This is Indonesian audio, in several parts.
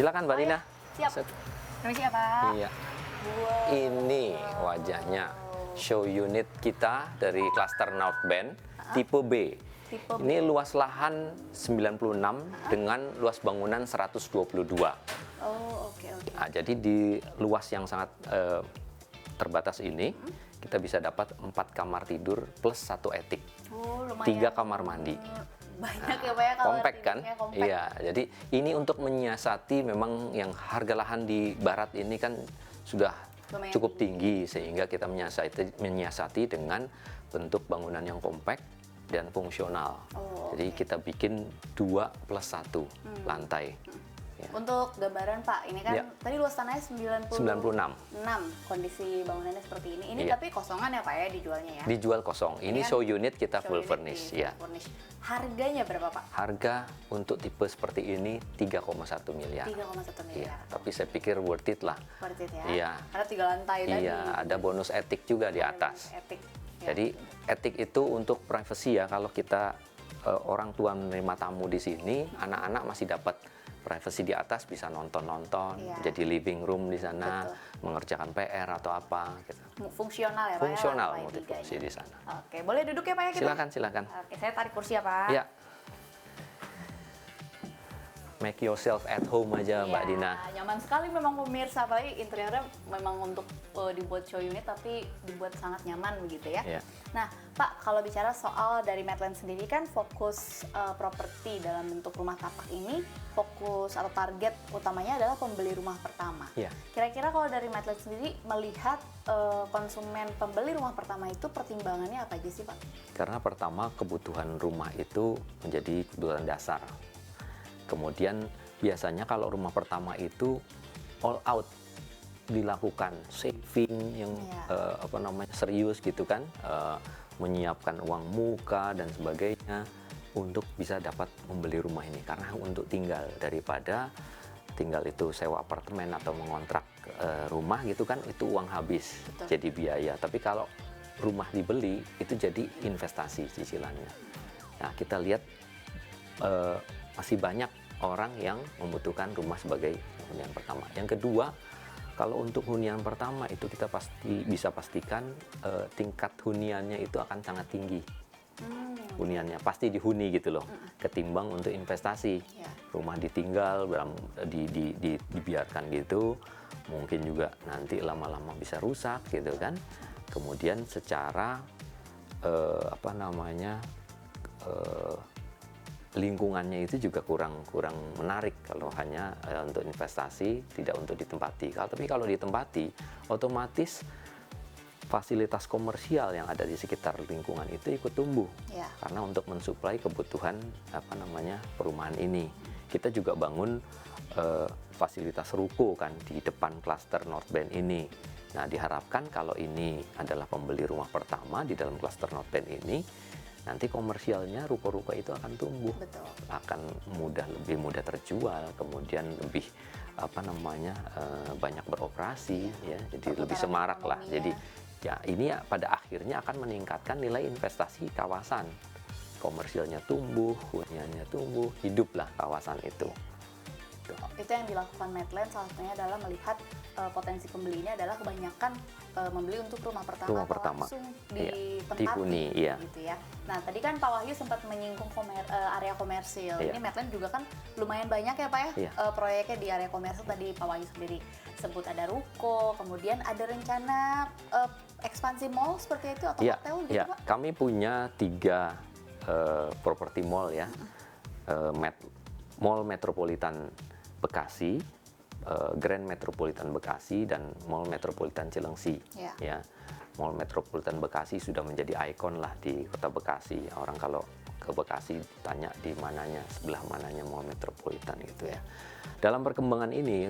Silakan Mbak Dina. Siap. Permisi ya Pak. Iya. Wow. Ini wajahnya show unit kita dari klaster North Bend tipe B. Tipe B. Ini luas lahan 96 dengan luas bangunan 122. Oh, oke. Nah, jadi di luas yang sangat terbatas ini kita bisa dapat 4 kamar tidur plus 1 etik. Oh, lumayan. 3 kamar mandi. Banyak ya Pak ya kalau Kompak kan? kompak. Iya, jadi ini untuk menyiasati memang yang harga lahan di barat ini kan sudah Lumayan cukup tinggi sehingga kita menyiasati dengan bentuk bangunan yang kompak dan fungsional. Oh, jadi kita bikin 2+1 lantai. Ya. Untuk gambaran Pak, ini kan Ya. tadi luas tanahnya 96. Kondisi bangunannya seperti ini. Ini Iya. tapi kosongan ya Pak ya dijualnya ya? Dijual kosong. Ini Ini kan show unit kita Show full unit furnish di ya. full furnish. Harganya berapa Pak? Harga untuk tipe seperti ini 3,1 miliar. 3,1 Iya, miliar. tapi saya pikir worth it lah. Worth it ya? Iya. Karena 3 lantai tadi. Iya, ada bonus etik juga di atas. Etik. Ya. Jadi etik itu untuk privacy ya. Kalau kita orang tua menerima tamu di sini, anak-anak masih dapat privacy di atas, bisa nonton-nonton, Iya. jadi living room di sana, Betul. mengerjakan PR atau apa gitu. Fungsional ya Pak Fungsional ya? lantai multifungsi tiganya. di sana. Oke, boleh duduk ya Pak ya kita? Silakan. Oke, saya tarik kursi ya Pak. Ya. Make yourself at home aja Mbak Iya, Dina. nyaman sekali memang pemirsa, apalagi interiornya memang untuk dibuat show unit tapi dibuat sangat nyaman begitu ya. Iya. Nah Pak, kalau bicara soal dari Medland sendiri kan fokus properti dalam bentuk rumah tapak ini, fokus atau target utamanya adalah pembeli rumah pertama. Iya. Kira-kira kalau dari Medland sendiri melihat konsumen pembeli rumah pertama itu pertimbangannya apa aja sih Pak? Karena pertama kebutuhan rumah itu menjadi kebutuhan dasar. Kemudian biasanya kalau rumah pertama itu all out dilakukan saving yang serius gitu kan, menyiapkan uang muka dan sebagainya untuk bisa dapat membeli rumah ini karena untuk tinggal daripada tinggal itu sewa apartemen atau mengontrak rumah gitu kan itu uang habis. Betul. Jadi biaya. Tapi kalau rumah dibeli itu jadi investasi cicilannya. Nah kita lihat masih banyak orang yang membutuhkan rumah sebagai hunian pertama. Yang kedua, kalau untuk hunian pertama itu kita bisa pastikan tingkat huniannya itu akan sangat tinggi. Huniannya pasti dihuni gitu loh, ketimbang untuk investasi. Ya. Rumah ditinggal, dibiarkan gitu, mungkin juga nanti lama-lama bisa rusak gitu kan. Kemudian secara lingkungannya itu juga kurang menarik kalau hanya untuk investasi, tidak untuk ditempati. Tapi kalau ditempati, otomatis fasilitas komersial yang ada di sekitar lingkungan itu ikut tumbuh. Ya. Karena untuk mensuplai kebutuhan perumahan ini. Kita juga bangun fasilitas ruko kan di depan klaster North Bend ini. Nah, diharapkan kalau ini adalah pembeli rumah pertama di dalam klaster North Bend ini, nanti komersialnya ruko-ruko itu akan tumbuh. Betul. Akan lebih mudah terjual, kemudian lebih banyak beroperasi ya, jadi lebih semarak lah. Ekonomi, Jadi ya ini pada akhirnya akan meningkatkan nilai investasi kawasan. Komersialnya tumbuh, huniannya tumbuh, hiduplah kawasan itu. Itu yang dilakukan Medland salah satunya adalah melihat potensi pembeli ini adalah kebanyakan membeli untuk rumah pertama atau langsung ditempati dihuni, iya. gitu ya. Nah tadi kan Pak Wahyu sempat menyinggung area komersil. Iya. Ini Medland juga kan lumayan banyak ya Pak ya Iya. proyeknya di area komersil. Tadi Pak Wahyu sendiri sebut ada ruko, kemudian ada rencana ekspansi mall seperti itu atau hotel gitu Iya. Pak? Kami punya 3 properti mall ya. Mall Metropolitan Bekasi, Grand Metropolitan Bekasi, dan Mall Metropolitan Cilengsi. Ya. Ya, Mall Metropolitan Bekasi sudah menjadi ikon lah di kota Bekasi. Orang kalau ke Bekasi tanya di mananya, sebelah mananya Mall Metropolitan gitu ya. Dalam perkembangan ini,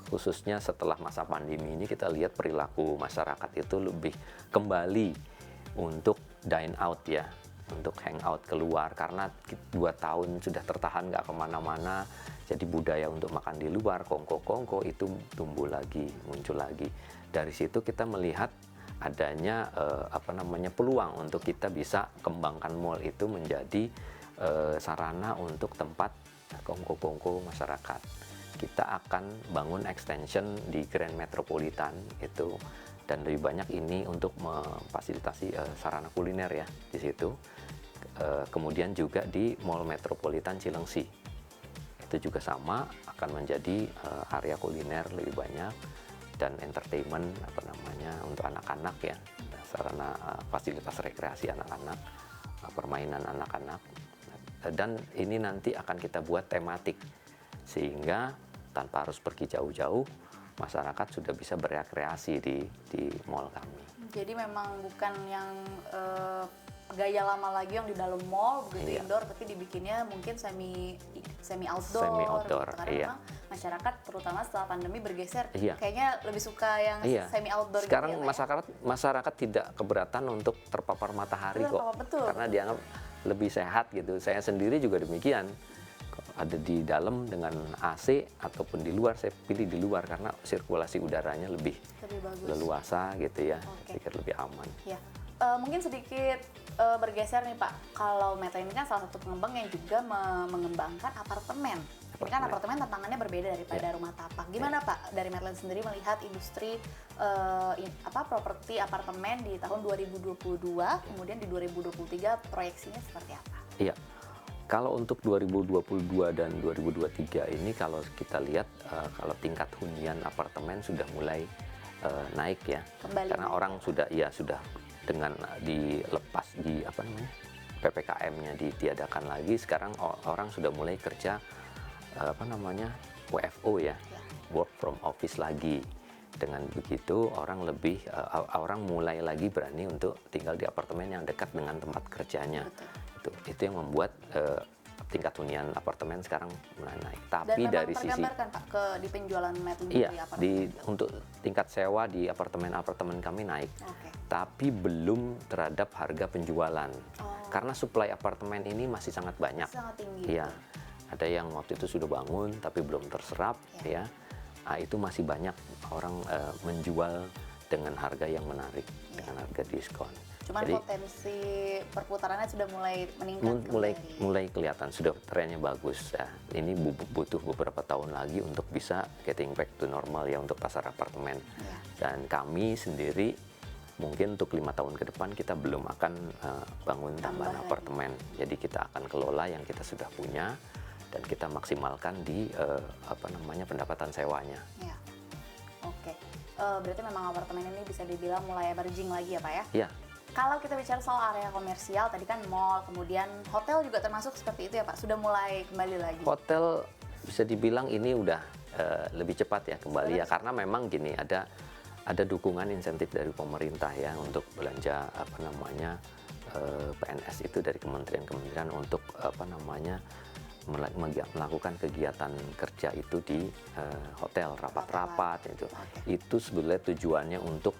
khususnya setelah masa pandemi ini, kita lihat perilaku masyarakat itu lebih kembali untuk dine out ya, untuk hangout keluar, karena 2 tahun sudah tertahan nggak kemana-mana. Jadi budaya untuk makan di luar, kongko-kongko itu tumbuh lagi, muncul lagi. Dari situ kita melihat adanya peluang untuk kita bisa kembangkan mall itu menjadi sarana untuk tempat kongko-kongko masyarakat. kita akan bangun extension di Grand Metropolitan itu, dan lebih banyak ini untuk memfasilitasi sarana kuliner ya di situ. Kemudian juga di Mall Metropolitan Cilengsi itu juga sama, akan menjadi area kuliner lebih banyak dan entertainment untuk anak-anak ya, sarana fasilitas rekreasi anak-anak, permainan anak-anak, dan ini nanti akan kita buat tematik sehingga tanpa harus pergi jauh-jauh masyarakat sudah bisa berekreasi di mall kami. Jadi memang bukan yang gaya lama lagi yang di dalam mall begitu indoor, tapi dibikinnya mungkin semi outdoor. Semi outdoor, gitu. Karena memang masyarakat terutama setelah pandemi bergeser, kayaknya lebih suka yang semi outdoor. Sekarang gitu ya, masyarakat tidak keberatan untuk terpapar matahari kok, betul. Karena dianggap lebih sehat gitu. Saya sendiri juga demikian. Ada di dalam dengan AC ataupun di luar, saya pilih di luar karena sirkulasi udaranya lebih bagus, leluasa gitu ya, sedikit lebih aman. Ya. Mungkin sedikit bergeser nih Pak, kalau Medland ini kan salah satu pengembang yang juga mengembangkan apartemen. Ini kan apartemen tantangannya berbeda daripada rumah tapak. Gimana Pak dari Medland sendiri melihat industri properti apartemen di tahun 2022, kemudian di 2023 proyeksinya seperti apa? Iya. Kalau untuk 2022 dan 2023 ini kalau kita lihat kalau tingkat hunian apartemen sudah mulai naik ya. Kembali karena naik. Orang sudah dengan dilepas di PPKM-nya ditiadakan lagi, sekarang orang sudah mulai kerja WFO ya, work from office lagi. Dengan begitu orang mulai lagi berani untuk tinggal di apartemen yang dekat dengan tempat kerjanya. Itu yang membuat tingkat hunian apartemen sekarang mulai naik. Tapi dan dari sisi tergambarkan Pak di penjualan Medland iya, di apartemen. untuk tingkat sewa di apartemen kami naik. Tapi belum terhadap harga penjualan. Karena suplai apartemen ini masih sangat banyak. Sangat tinggi. Iya. Ada yang waktu itu sudah bangun tapi belum terserap ya. Nah, itu masih banyak orang menjual dengan harga yang menarik, dengan harga diskon. Cuman Jadi, potensi perputarannya sudah mulai meningkat. mulai kelihatan, sudah trennya bagus. Ya. Ini butuh beberapa tahun lagi untuk bisa getting back to normal ya untuk pasar apartemen. Dan kami sendiri mungkin untuk 5 tahun ke depan kita belum akan bangun tambahan apartemen. Jadi kita akan kelola yang kita sudah punya dan kita maksimalkan di pendapatan sewanya. Ya. Oke. Berarti memang apartemen ini bisa dibilang mulai emerging lagi ya Pak ya? Iya. Kalau kita bicara soal area komersial, tadi kan mall, kemudian hotel juga termasuk seperti itu ya Pak? Sudah mulai kembali lagi? Hotel bisa dibilang ini udah lebih cepat ya kembali ya, karena memang gini, ada dukungan insentif dari pemerintah ya untuk belanja PNS itu dari kementerian-kementerian untuk melakukan kegiatan kerja itu di hotel, rapat-rapat itu sebetulnya tujuannya untuk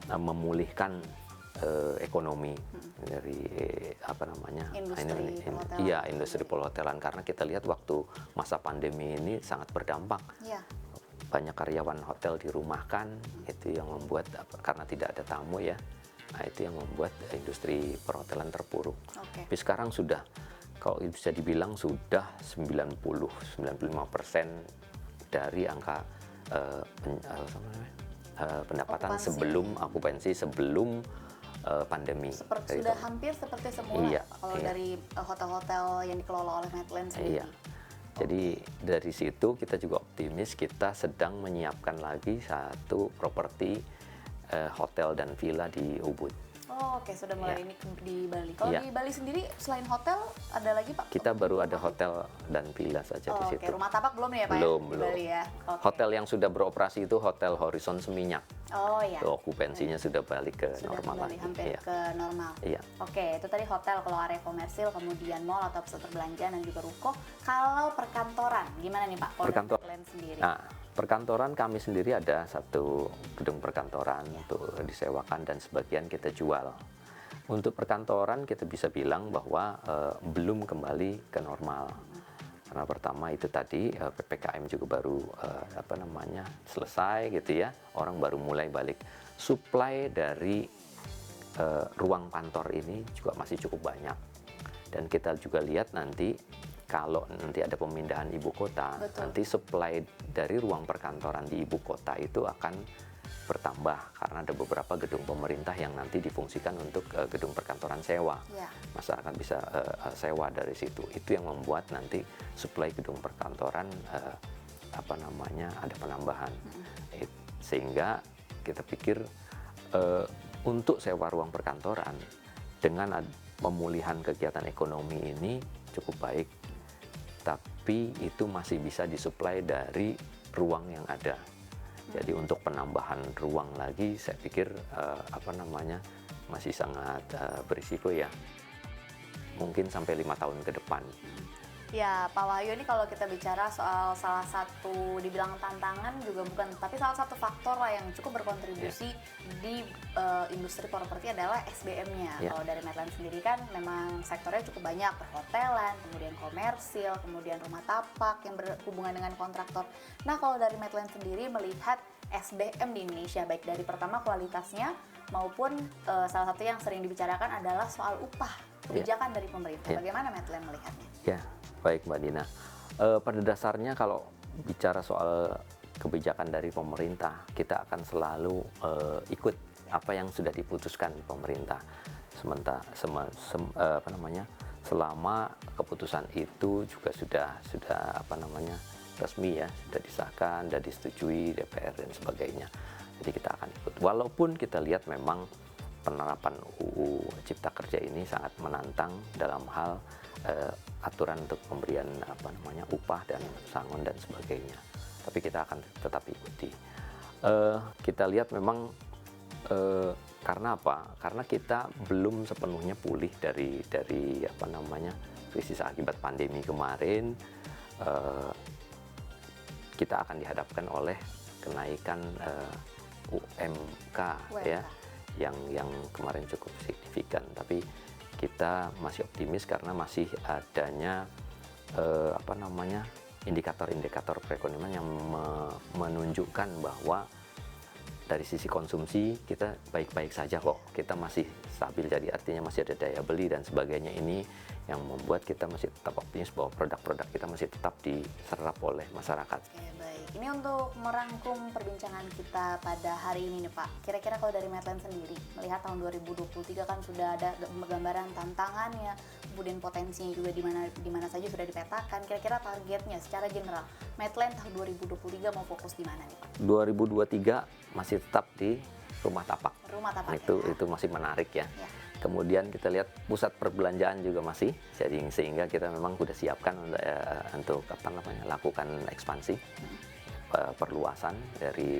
memulihkan ekonomi dari industri perhotelan, karena kita lihat waktu masa pandemi ini sangat berdampak. Banyak karyawan hotel dirumahkan, itu yang membuat karena tidak ada tamu ya. Nah, itu yang membuat industri perhotelan terpuruk. Tapi sekarang sudah, kalau bisa dibilang sudah 90-95% dari angka pendapatan sebelum okupansi, sebelum pandemi. Sudah hampir seperti semula kalau dari hotel-hotel yang dikelola oleh Medland sendiri. Iya. Jadi dari situ kita juga optimis, kita sedang menyiapkan lagi satu properti hotel dan villa di Ubud. Oke, sudah mulai ini di Bali. Kalau di Bali sendiri selain hotel ada lagi Pak? Kita baru ada hotel dan villa saja di situ. Rumah tapak belum ya Pak? Belum. Di Bali ya. Hotel yang sudah beroperasi itu Hotel Horizon Seminyak. Okupansinya sudah balik ke normal lagi. Hampir ke normal. Iya. Oke, itu tadi hotel kalau area komersil, kemudian mall atau pusat perbelanjaan dan juga ruko. Kalau perkantoran, gimana nih Pak? Perkantoran sendiri. Nah, perkantoran kami sendiri ada satu gedung perkantoran untuk disewakan dan sebagian kita jual. Untuk perkantoran kita bisa bilang bahwa belum kembali ke normal. Karena pertama itu tadi PPKM juga baru selesai gitu ya. Orang baru mulai balik. Supply dari ruang kantor ini juga masih cukup banyak. Dan kita juga lihat nanti kalau nanti ada pemindahan ibu kota, Betul. nanti supply dari ruang perkantoran di ibu kota itu akan bertambah karena ada beberapa gedung pemerintah yang nanti difungsikan untuk gedung perkantoran sewa. Ya. Masyarakat bisa sewa dari situ. Itu yang membuat nanti supply gedung perkantoran ada penambahan. Sehingga kita pikir untuk sewa ruang perkantoran dengan pemulihan kegiatan ekonomi ini cukup baik, tapi itu masih bisa disuplai dari ruang yang ada. Jadi untuk penambahan ruang lagi saya pikir masih sangat berisiko ya, mungkin sampai 5 tahun ke depan. Ya, Pak Wahyu, ini kalau kita bicara soal salah satu dibilang tantangan juga bukan, tapi salah satu faktor lah yang cukup berkontribusi di industri properti adalah SDM-nya. Kalau dari Medland sendiri kan memang sektornya cukup banyak, perhotelan, kemudian komersil, kemudian rumah tapak yang berhubungan dengan kontraktor. Nah, kalau dari Medland sendiri melihat SDM di Indonesia, baik dari pertama kualitasnya maupun salah satu yang sering dibicarakan adalah soal upah, kebijakan dari pemerintah. Bagaimana Medland melihatnya? Ya, baik Mbak Dina. Pada dasarnya kalau bicara soal kebijakan dari pemerintah, kita akan selalu ikut apa yang sudah diputuskan pemerintah. Selama keputusan itu juga sudah resmi ya, sudah disahkan, sudah disetujui DPR dan sebagainya. Jadi kita akan ikut. Walaupun kita lihat memang penerapan UU Cipta Kerja ini sangat menantang dalam hal aturan untuk pemberian upah dan sangon dan sebagainya. Tapi kita akan tetap ikuti. Kita lihat memang karena apa? Karena kita belum sepenuhnya pulih dari krisis akibat pandemi kemarin. Kita akan dihadapkan oleh kenaikan UMK ya, yang kemarin cukup signifikan. Tapi kita masih optimis karena masih adanya indikator-indikator perekonomian yang menunjukkan bahwa dari sisi konsumsi kita baik-baik saja kok. Kita masih stabil, jadi artinya masih ada daya beli dan sebagainya. Ini yang membuat kita masih tetap optimis bahwa produk-produk kita masih tetap diserap oleh masyarakat. Oke, baik. Ini untuk merangkum perbincangan kita pada hari ini nih Pak. Kira-kira kalau dari Medland sendiri, melihat tahun 2023 kan sudah ada gambaran tantangannya, kemudian potensinya juga di mana saja sudah dipetakan. Kira-kira targetnya secara general, Medland tahun 2023 mau fokus di mana nih Pak? 2023 masih tetap di rumah tapak. Rumah tapak Itu masih menarik ya. Kemudian kita lihat pusat perbelanjaan juga masih, jadi sehingga kita memang sudah siapkan untuk lakukan ekspansi, perluasan dari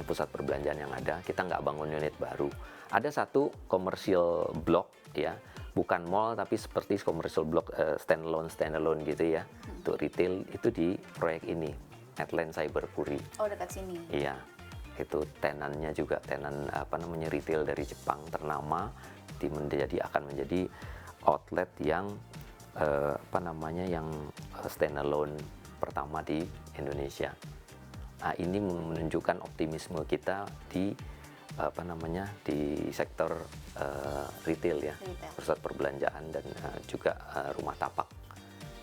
pusat perbelanjaan yang ada. Kita nggak bangun unit baru. Ada satu commercial block ya, bukan mall tapi seperti commercial block standalone gitu ya, untuk retail itu di proyek ini, Medland Cyberpuri. Oh, dekat sini. Iya. Itu tenannya juga tenan retail dari Jepang ternama, akan menjadi outlet yang yang standalone pertama di Indonesia. Nah, ini menunjukkan optimisme kita di di sektor retail ya, pusat perbelanjaan dan juga rumah tapak.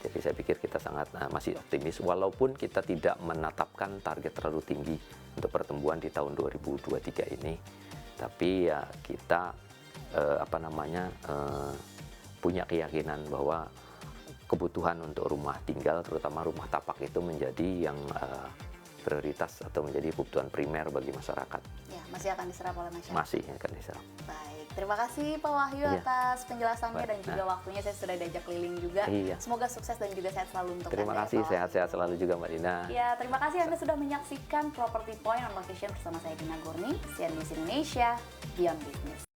Jadi saya pikir kita sangat masih optimis walaupun kita tidak menetapkan target terlalu tinggi untuk pertumbuhan di tahun 2023 ini. Tapi ya kita punya keyakinan bahwa kebutuhan untuk rumah tinggal terutama rumah tapak itu menjadi yang prioritas atau menjadi kebutuhan primer bagi masyarakat. Ya, masih akan diserap oleh masyarakat. Masih akan diserap. Baik, terima kasih Pak Wahyu atas penjelasannya dan juga waktunya. Saya sudah diajak keliling juga. Semoga sukses dan juga sehat selalu untuk Terima Anda. kasih, sehat-sehat selalu juga Mbak Dina. Ya, terima kasih Anda sudah menyaksikan Property Point on Location bersama saya Dina Gurni, CNBC Indonesia, Beyond Business.